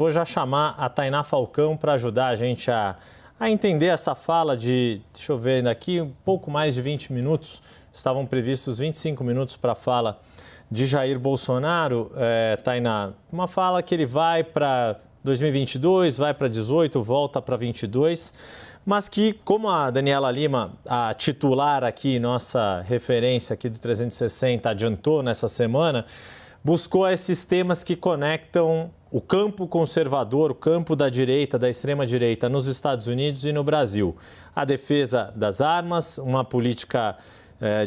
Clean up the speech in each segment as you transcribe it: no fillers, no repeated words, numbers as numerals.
Vou já chamar a Tainá Falcão para ajudar a gente a entender essa fala de, deixa eu ver ainda aqui, um pouco mais de 20 minutos. Estavam previstos 25 minutos para a fala de Jair Bolsonaro. Tainá, uma fala que ele vai para 2022, vai para 18, volta para 22, mas que, como a Daniela Lima, a titular aqui, nossa referência aqui do 360, adiantou nessa semana, buscou esses temas que conectam o campo conservador, o campo da direita, da extrema-direita nos Estados Unidos e no Brasil. A defesa das armas, uma política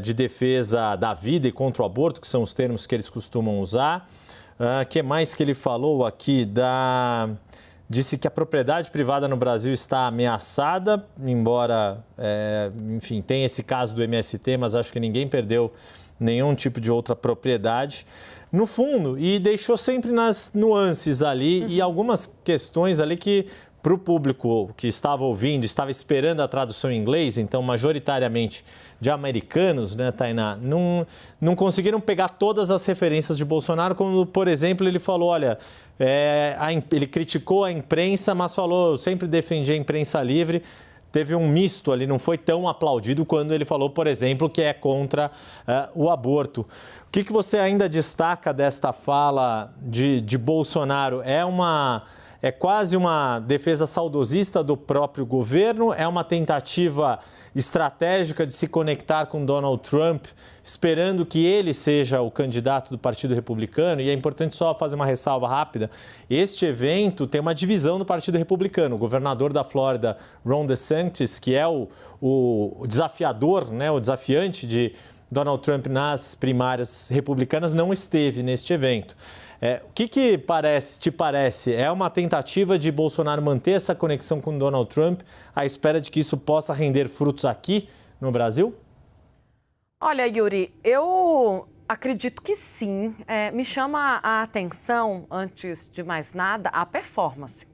de defesa da vida e contra o aborto, que são os termos que eles costumam usar. O que mais que ele falou aqui? Disse que a propriedade privada no Brasil está ameaçada, embora, enfim, tem esse caso do MST, mas acho que ninguém perdeu nenhum tipo de outra propriedade. No fundo, e deixou sempre nas nuances ali e algumas questões ali que, para o público que estava ouvindo, estava esperando a tradução em inglês, então majoritariamente de americanos, né, Tainá, não conseguiram pegar todas as referências de Bolsonaro, como, por exemplo, ele falou, olha, ele criticou a imprensa, mas falou, eu sempre defendi a imprensa livre. Teve um misto ali, não foi tão aplaudido quando ele falou, por exemplo, que é contra o aborto. O que você ainda destaca desta fala de Bolsonaro? É quase uma defesa saudosista do próprio governo? É uma tentativa estratégica de se conectar com Donald Trump, esperando que ele seja o candidato do Partido Republicano? E é importante só fazer uma ressalva rápida. Este evento tem uma divisão no Partido Republicano. O governador da Flórida, Ron DeSantis, que é o desafiador, né, o desafiante de Donald Trump nas primárias republicanas, não esteve neste evento. O que te parece? É uma tentativa de Bolsonaro manter essa conexão com Donald Trump à espera de que isso possa render frutos aqui no Brasil? Olha, Yuri, eu acredito que sim. Me chama a atenção, antes de mais nada, a performance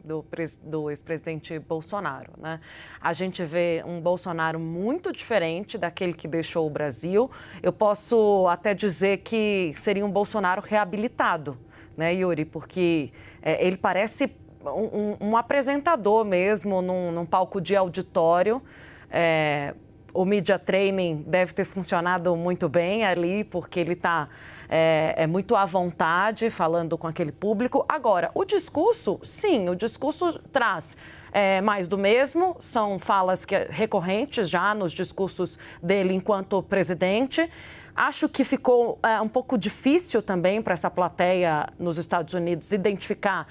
do ex-presidente Bolsonaro, né? A gente vê um Bolsonaro muito diferente daquele que deixou o Brasil. Eu posso até dizer que seria um Bolsonaro reabilitado, né, Yuri? Porque ele parece um apresentador mesmo num palco de auditório. O media training deve ter funcionado muito bem ali, porque ele está muito à vontade falando com aquele público. Agora, o discurso, sim, o discurso traz mais do mesmo, são falas recorrentes já nos discursos dele enquanto presidente. Acho que ficou um pouco difícil também para essa plateia nos Estados Unidos identificar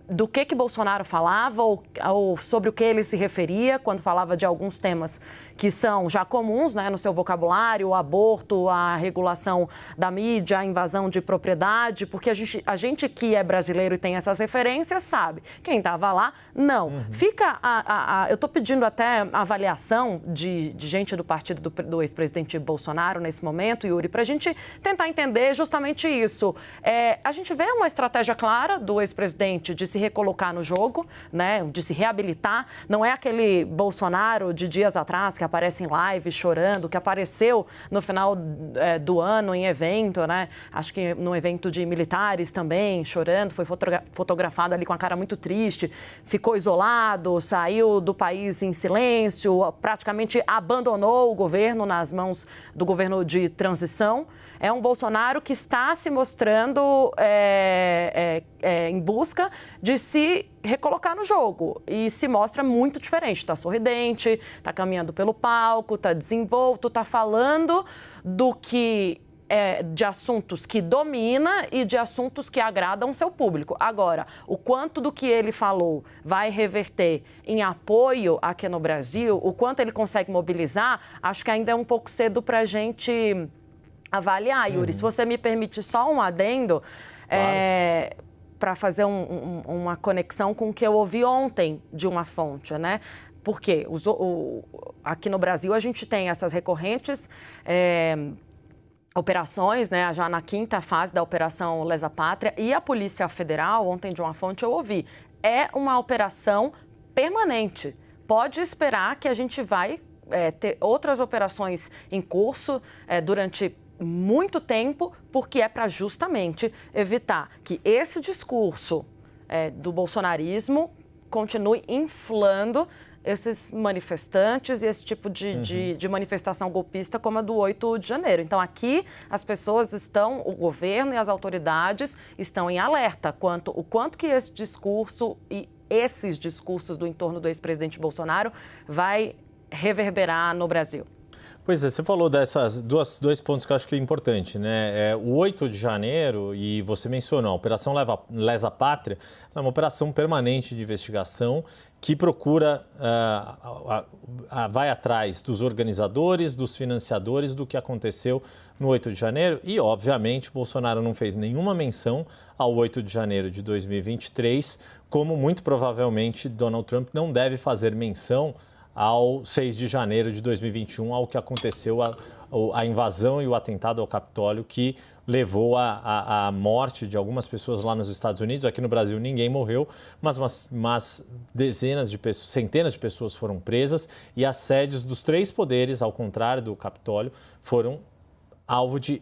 do que Bolsonaro falava ou sobre o que ele se referia quando falava de alguns temas que são já comuns, né, no seu vocabulário, o aborto, a regulação da mídia, a invasão de propriedade, porque a gente que é brasileiro e tem essas referências sabe. Quem estava lá, não. Fica eu estou pedindo até avaliação de gente do partido do ex-presidente Bolsonaro nesse momento, Yuri, para a gente tentar entender justamente isso. A gente vê uma estratégia clara do ex-presidente de se recolocar no jogo, né, de se reabilitar. Não é aquele Bolsonaro de dias atrás que aparece em live chorando, que apareceu no final do ano em evento, né? Acho que no evento de militares também, chorando, foi fotografado ali com a cara muito triste, ficou isolado, saiu do país em silêncio, praticamente abandonou o governo nas mãos do governo de transição. É um Bolsonaro que está se mostrando em busca de se recolocar no jogo e se mostra muito diferente. Está sorridente, está caminhando pelo palco, está desenvolto, está falando de assuntos que domina e de assuntos que agradam seu público. Agora, o quanto do que ele falou vai reverter em apoio aqui no Brasil, o quanto ele consegue mobilizar, acho que ainda é um pouco cedo para a gente avaliar, Yuri. Se você me permite só um adendo, claro, para fazer uma conexão com o que eu ouvi ontem de uma fonte, né? Porque aqui no Brasil a gente tem essas recorrentes operações, né? Já na quinta fase da Operação Lesa Pátria, e a Polícia Federal, ontem de uma fonte eu ouvi, é uma operação permanente. Pode esperar que a gente vai ter outras operações em curso durante muito tempo, porque é para justamente evitar que esse discurso do bolsonarismo continue inflando esses manifestantes e esse tipo de manifestação golpista como a do 8 de janeiro. Então, aqui as pessoas estão, o governo e as autoridades estão em alerta o quanto que esse discurso e esses discursos do entorno do ex-presidente Bolsonaro vai reverberar no Brasil. Pois é, você falou dessas dois pontos que eu acho que é importante, né? O 8 de janeiro, e você mencionou, a Operação Lesa Pátria, é uma operação permanente de investigação que procura, vai atrás dos organizadores, dos financiadores do que aconteceu no 8 de janeiro e, obviamente, Bolsonaro não fez nenhuma menção ao 8 de janeiro de 2023, como muito provavelmente Donald Trump não deve fazer menção ao 6 de janeiro de 2021, ao que aconteceu, a invasão e o atentado ao Capitólio, que levou à morte de algumas pessoas lá nos Estados Unidos. Aqui no Brasil ninguém morreu, mas dezenas de pessoas, centenas de pessoas foram presas e as sedes dos 3 poderes, ao contrário do Capitólio, foram alvo de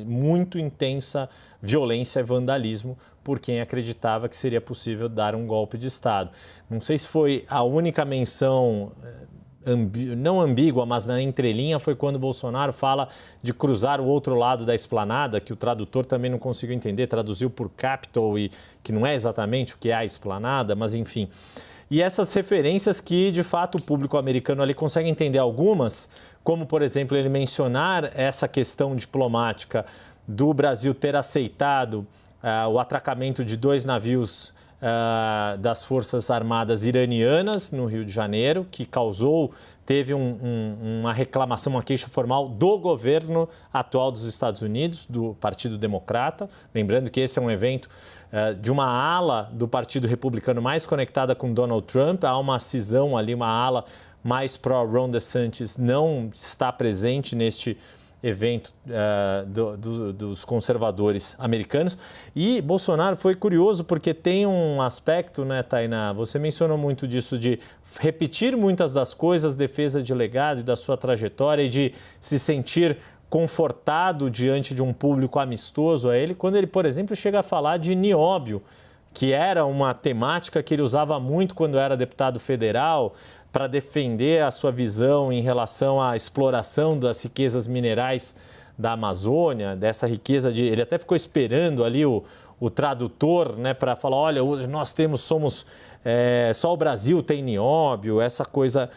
muito intensa violência e vandalismo por quem acreditava que seria possível dar um golpe de Estado. Não sei se foi a única menção, não ambígua, mas na entrelinha, foi quando Bolsonaro fala de cruzar o outro lado da esplanada, que o tradutor também não conseguiu entender, traduziu por Capitol, e que não é exatamente o que é a esplanada, mas enfim. E essas referências que, de fato, o público americano ali consegue entender algumas, como, por exemplo, ele mencionar essa questão diplomática do Brasil ter aceitado o atracamento de 2 navios das Forças Armadas iranianas no Rio de Janeiro, que teve uma reclamação, uma queixa formal do governo atual dos Estados Unidos, do Partido Democrata. Lembrando que esse é um evento de uma ala do Partido Republicano mais conectada com Donald Trump. Há uma cisão ali, uma ala mais pró-Ron DeSantis não está presente neste evento dos conservadores americanos. E Bolsonaro foi curioso porque tem um aspecto, né, Tainá? Você mencionou muito disso, de repetir muitas das coisas, defesa de legado e da sua trajetória, e de se sentir confortado diante de um público amistoso a ele, quando ele, por exemplo, chega a falar de nióbio, que era uma temática que ele usava muito quando era deputado federal, para defender a sua visão em relação à exploração das riquezas minerais da Amazônia, dessa riqueza de... Ele até ficou esperando ali o tradutor, né, para falar, olha, só o Brasil tem nióbio, essa coisa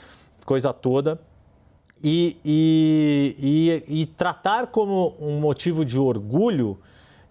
toda. E tratar como um motivo de orgulho,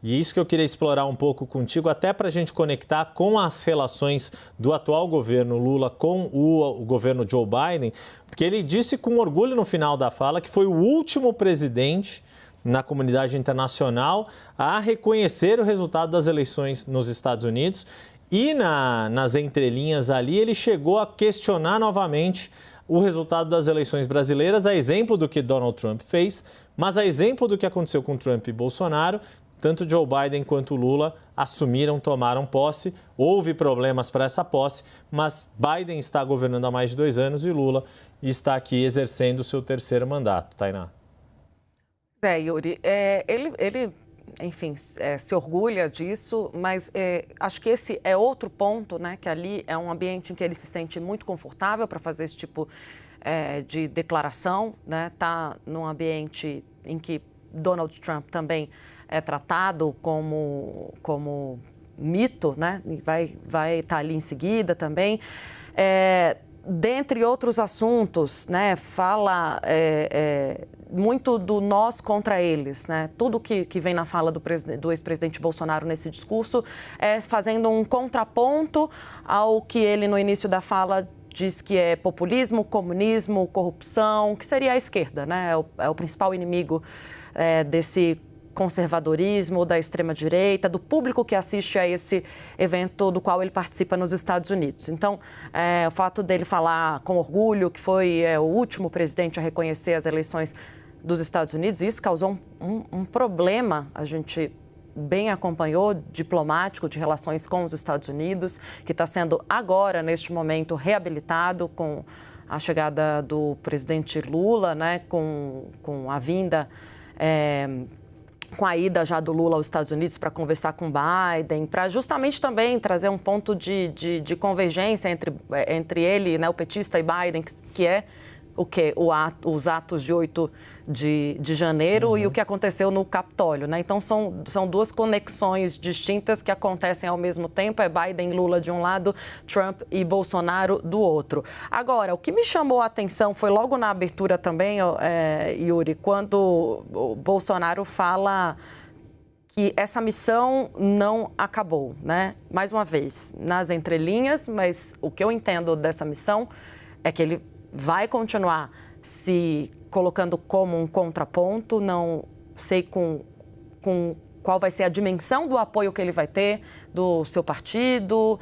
e isso que eu queria explorar um pouco contigo, até para a gente conectar com as relações do atual governo Lula com o governo Joe Biden, porque ele disse com orgulho no final da fala que foi o último presidente na comunidade internacional a reconhecer o resultado das eleições nos Estados Unidos, e nas entrelinhas ali ele chegou a questionar novamente o resultado das eleições brasileiras, a exemplo do que Donald Trump fez, mas a exemplo do que aconteceu com Trump e Bolsonaro. Tanto Joe Biden quanto Lula tomaram posse. Houve problemas para essa posse, mas Biden está governando há mais de 2 anos e Lula está aqui exercendo o seu 3º mandato. Tainá. Yuri, ele enfim, se orgulha disso, mas acho que esse é outro ponto, né, que ali é um ambiente em que ele se sente muito confortável para fazer esse tipo de declaração, né? Tá num ambiente em que Donald Trump também é tratado como mito, né? E vai estar ali em seguida também. Dentre outros assuntos, né? Fala muito do nós contra eles, né? Tudo que vem na fala do ex-presidente Bolsonaro nesse discurso é fazendo um contraponto ao que ele, no início da fala, diz que é populismo, comunismo, corrupção, que seria a esquerda, né? É o principal inimigo desse conservadorismo, da extrema-direita, do público que assiste a esse evento do qual ele participa nos Estados Unidos. Então, o fato dele falar com orgulho que foi o último presidente a reconhecer as eleições dos Estados Unidos, isso causou um problema, a gente bem acompanhou, diplomático, de relações com os Estados Unidos, que está sendo agora, neste momento, reabilitado com a chegada do presidente Lula, né, com a vinda com a ida já do Lula aos Estados Unidos para conversar com Biden, para justamente também trazer um ponto de convergência entre ele, né, o petista, e Biden, que é o quê? Os atos de 8 de janeiro e o que aconteceu no Capitólio, né? Então, são duas conexões distintas que acontecem ao mesmo tempo, é Biden e Lula de um lado, Trump e Bolsonaro do outro. Agora, o que me chamou a atenção foi logo na abertura também, Yuri, quando o Bolsonaro fala que essa missão não acabou, né? Mais uma vez, nas entrelinhas, mas o que eu entendo dessa missão é que ele vai continuar se colocando como um contraponto, não sei com qual vai ser a dimensão do apoio que ele vai ter do seu partido,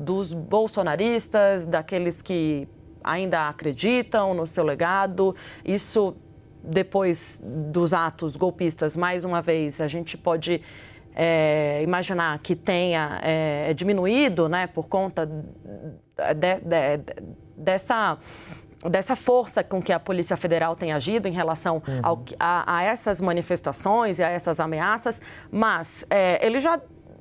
dos bolsonaristas, daqueles que ainda acreditam no seu legado. Isso, depois dos atos golpistas, mais uma vez, a gente pode imaginar que tenha diminuído, né, por conta dessa força com que a Polícia Federal tem agido em relação a essas manifestações e a essas ameaças, mas ele já,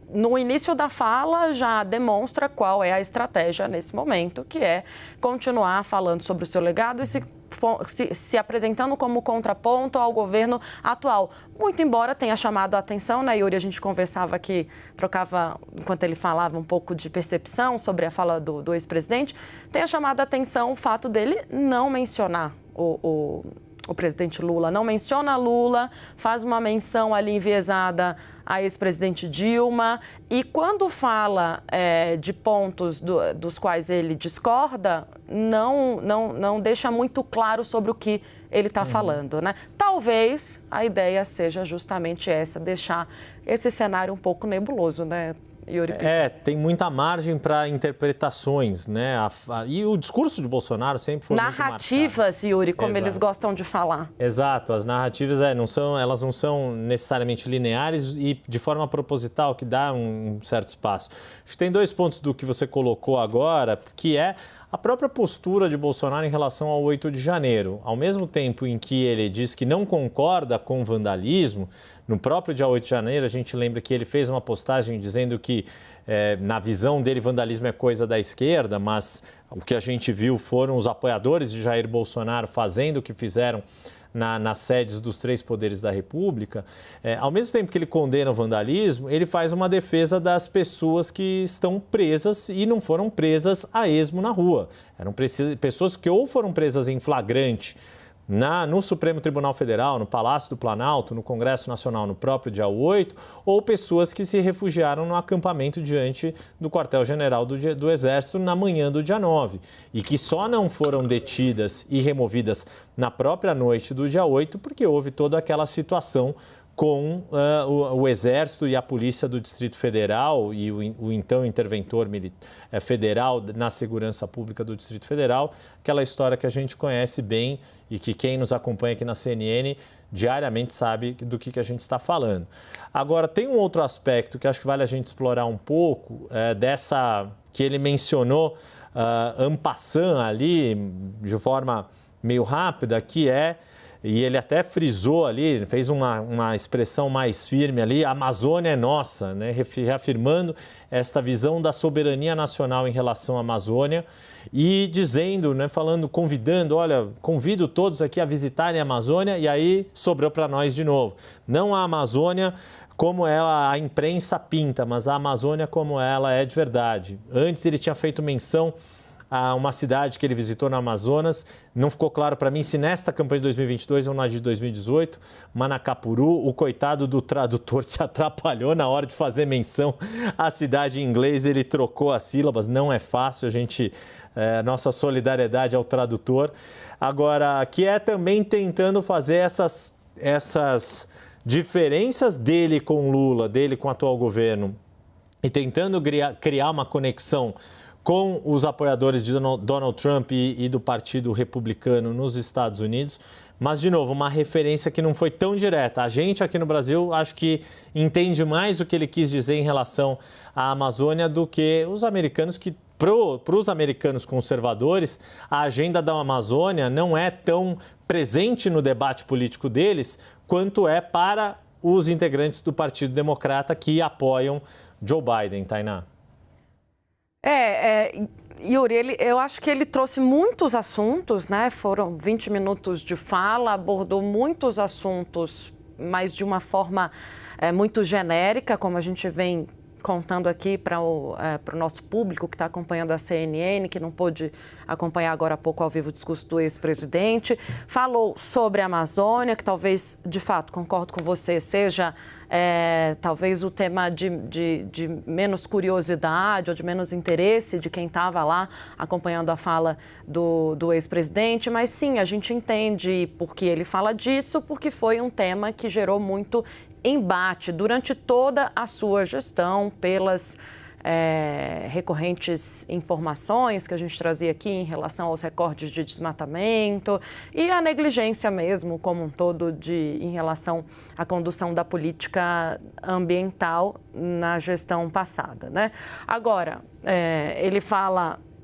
no início da fala, já demonstra qual é a estratégia nesse momento, que é continuar falando sobre o seu legado e se apresentando como contraponto ao governo atual. Muito embora tenha chamado a atenção, né, Yuri? A gente conversava aqui, trocava, enquanto ele falava, um pouco de percepção sobre a fala do ex-presidente, tenha chamado a atenção o fato dele não mencionar o presidente Lula, não menciona Lula, faz uma menção ali enviesada a ex-presidente Dilma, e quando fala de pontos dos quais ele discorda, não deixa muito claro sobre o que ele está falando, né? Talvez a ideia seja justamente essa, deixar esse cenário um pouco nebuloso, né, Yuri? Tem muita margem para interpretações, né? E o discurso de Bolsonaro sempre foi narrativas, muito Yuri, como eles gostam de falar. Exato, as narrativas elas não são necessariamente lineares e de forma proposital, que dá um certo espaço. Acho que tem 2 pontos do que você colocou agora, que é a própria postura de Bolsonaro em relação ao 8 de janeiro. Ao mesmo tempo em que ele diz que não concorda com o vandalismo, no próprio dia 8 de janeiro, a gente lembra que ele fez uma postagem dizendo que, na visão dele, vandalismo é coisa da esquerda, mas o que a gente viu foram os apoiadores de Jair Bolsonaro fazendo o que fizeram nas sedes dos 3 poderes da República. Ao mesmo tempo que ele condena o vandalismo, ele faz uma defesa das pessoas que estão presas e não foram presas a esmo na rua. Eram pessoas que ou foram presas em flagrante no Supremo Tribunal Federal, no Palácio do Planalto, no Congresso Nacional, no próprio dia 8, ou pessoas que se refugiaram no acampamento diante do quartel-general do Exército na manhã do dia 9, e que só não foram detidas e removidas na própria noite do dia 8, porque houve toda aquela situação com o Exército e a Polícia do Distrito Federal e o então interventor federal na segurança pública do Distrito Federal, aquela história que a gente conhece bem e que quem nos acompanha aqui na CNN diariamente sabe do que a gente está falando. Agora, tem um outro aspecto que acho que vale a gente explorar um pouco, dessa que ele mencionou en passant ali, de forma meio rápida, que e ele até frisou ali, fez uma expressão mais firme ali, a Amazônia é nossa, né? Reafirmando esta visão da soberania nacional em relação à Amazônia e dizendo, né, convido todos aqui a visitarem a Amazônia, e aí sobrou para nós de novo. Não a Amazônia como a imprensa pinta, mas a Amazônia como ela é de verdade. Antes ele tinha feito menção a uma cidade que ele visitou no Amazonas. Não ficou claro para mim se nesta campanha de 2022 ou na de 2018, Manacapuru, o coitado do tradutor se atrapalhou na hora de fazer menção à cidade em inglês, ele trocou as sílabas, não é fácil, nossa solidariedade ao tradutor. Agora, que é também tentando fazer essas diferenças dele com Lula, dele com o atual governo, e tentando criar uma conexão com os apoiadores de Donald Trump e do Partido Republicano nos Estados Unidos. Mas, de novo, uma referência que não foi tão direta. A gente aqui no Brasil acho que entende mais o que ele quis dizer em relação à Amazônia do que os americanos, que para os americanos conservadores, a agenda da Amazônia não é tão presente no debate político deles quanto é para os integrantes do Partido Democrata que apoiam Joe Biden, Tainá. Yuri, eu acho que ele trouxe muitos assuntos, né? Foram 20 minutos de fala, abordou muitos assuntos, mas de uma forma muito genérica, como a gente vem contando aqui para o nosso público que está acompanhando a CNN, que não pôde acompanhar agora há pouco ao vivo o discurso do ex-presidente. Falou sobre a Amazônia, que talvez, de fato, concordo com você, seja talvez o tema de menos curiosidade ou de menos interesse de quem estava lá acompanhando a fala do ex-presidente. Mas sim, a gente entende por que ele fala disso, porque foi um tema que gerou muito embate durante toda a sua gestão pelas recorrentes informações que a gente trazia aqui em relação aos recordes de desmatamento e a negligência mesmo como um todo em relação à condução da política ambiental na gestão passada, né? Agora,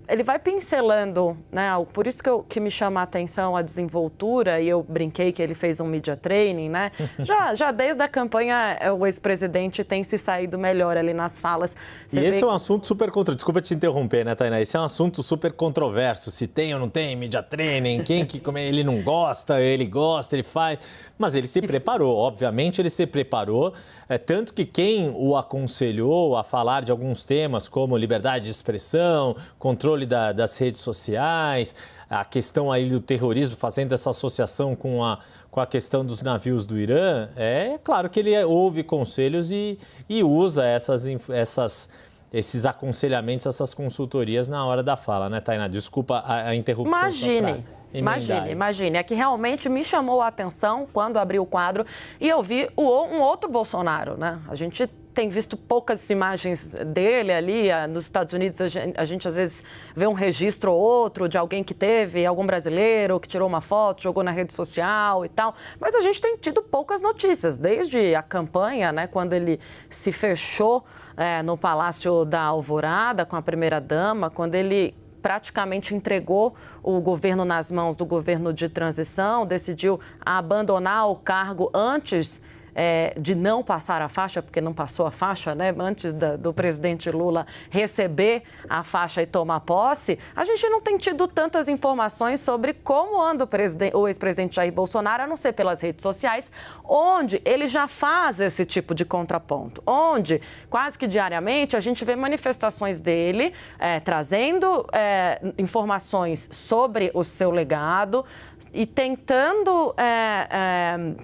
ele vai pincelando, né? Por isso que me chama a atenção a desenvoltura, e eu brinquei que ele fez um media training, né? Já desde a campanha, o ex-presidente tem se saído melhor ali nas falas. Esse é um assunto super controverso. Desculpa te interromper, né, Tainá? Esse é um assunto super controverso. Se tem ou não tem media training, ele não gosta, ele gosta, ele faz. Mas ele se preparou, obviamente ele se preparou. Tanto que quem o aconselhou a falar de alguns temas como liberdade de expressão, controle das redes sociais, a questão aí do terrorismo, fazendo essa associação com a questão dos navios do Irã, é claro que ele ouve conselhos e usa esses aconselhamentos, essas consultorias na hora da fala, né, Tainá? Desculpa a interrupção. Imagine. É que realmente me chamou a atenção quando abri o quadro e eu vi um outro Bolsonaro, né? A gente tem visto poucas imagens dele ali. Nos Estados Unidos, a gente às vezes vê um registro ou outro de alguém que teve, algum brasileiro que tirou uma foto, jogou na rede social e tal. Mas a gente tem tido poucas notícias, desde a campanha, né, quando ele se fechou no Palácio da Alvorada com a primeira-dama, quando ele praticamente entregou o governo nas mãos do governo de transição, decidiu abandonar o cargo antes de não passar a faixa, porque não passou a faixa, né? Antes do presidente Lula receber a faixa e tomar posse, a gente não tem tido tantas informações sobre como anda o ex-presidente Jair Bolsonaro, a não ser pelas redes sociais, onde ele já faz esse tipo de contraponto, onde quase que diariamente a gente vê manifestações dele trazendo informações sobre o seu legado e tentando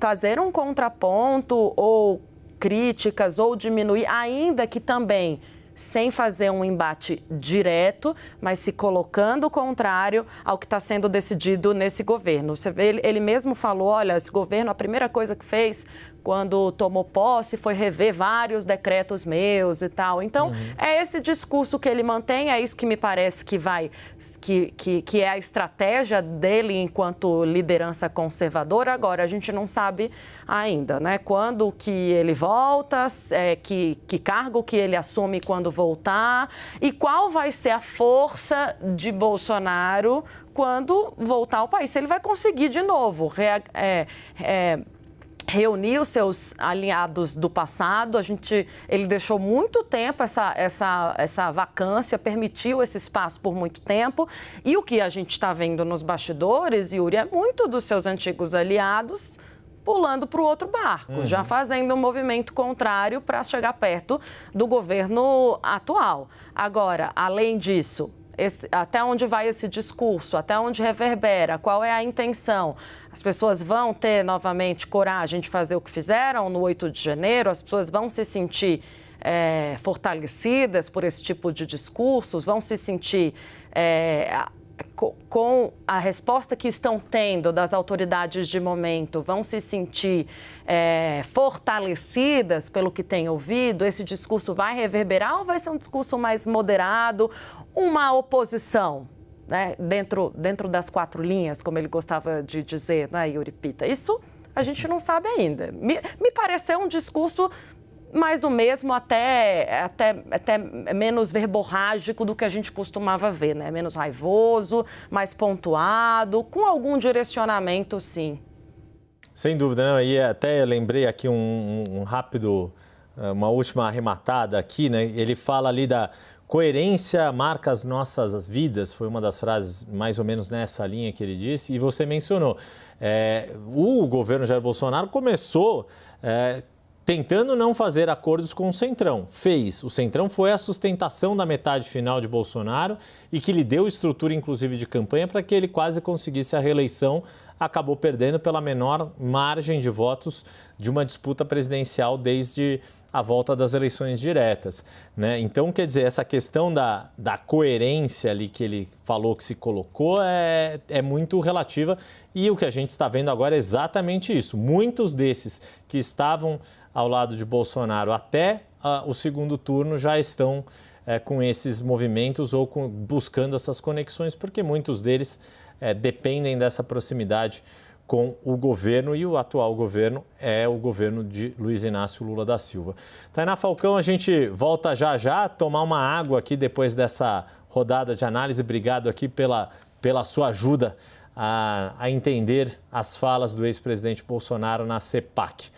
fazer um contraponto ou críticas ou diminuir, ainda que também sem fazer um embate direto, mas se colocando contrário ao que está sendo decidido nesse governo. Você vê, ele mesmo falou, olha, esse governo, a primeira coisa que fez quando tomou posse foi rever vários decretos meus e tal. Então, é esse discurso que ele mantém, é isso que me parece que é a estratégia dele enquanto liderança conservadora. Agora, a gente não sabe ainda, né? Quando que ele volta, que cargo que ele assume quando voltar e qual vai ser a força de Bolsonaro quando voltar ao país. Se ele vai conseguir de novo reunir os seus aliados do passado. Ele deixou muito tempo essa vacância, permitiu esse espaço por muito tempo. E o que a gente está vendo nos bastidores, Yuri, é muito dos seus antigos aliados pulando para o outro barco, já fazendo um movimento contrário para chegar perto do governo atual. Agora, além disso, até onde vai esse discurso, até onde reverbera, qual é a intenção? As pessoas vão ter novamente coragem de fazer o que fizeram no 8 de janeiro, as pessoas vão se sentir fortalecidas por esse tipo de discursos, vão se sentir com a resposta que estão tendo das autoridades de momento, vão se sentir fortalecidas pelo que têm ouvido. Esse discurso vai reverberar ou vai ser um discurso mais moderado, uma oposição, né, dentro das quatro linhas, como ele gostava de dizer, né, Yuri Pita? Isso a gente não sabe ainda. Me pareceu um discurso mais do mesmo, até menos verborrágico do que a gente costumava ver, né? Menos raivoso, mais pontuado, com algum direcionamento, sim. Sem dúvida, né? E até lembrei aqui um rápido, uma última arrematada aqui, né? Ele fala ali da coerência marca as nossas vidas, foi uma das frases mais ou menos nessa linha que ele disse, e você mencionou. O governo Jair Bolsonaro começou tentando não fazer acordos com o Centrão. Fez. O Centrão foi a sustentação da metade final de Bolsonaro e que lhe deu estrutura, inclusive, de campanha para que ele quase conseguisse a reeleição. Acabou perdendo pela menor margem de votos de uma disputa presidencial desde a volta das eleições diretas, né? Então, quer dizer, essa questão da coerência ali que ele falou que se colocou é muito relativa e o que a gente está vendo agora é exatamente isso. Muitos desses que estavam ao lado de Bolsonaro até o segundo turno já estão com esses movimentos ou buscando essas conexões, porque muitos deles dependem dessa proximidade com o governo, e o atual governo é o governo de Luiz Inácio Lula da Silva. Tainá Falcão, a gente volta já, tomar uma água aqui depois dessa rodada de análise. Obrigado aqui pela sua ajuda a entender as falas do ex-presidente Bolsonaro na CPAC.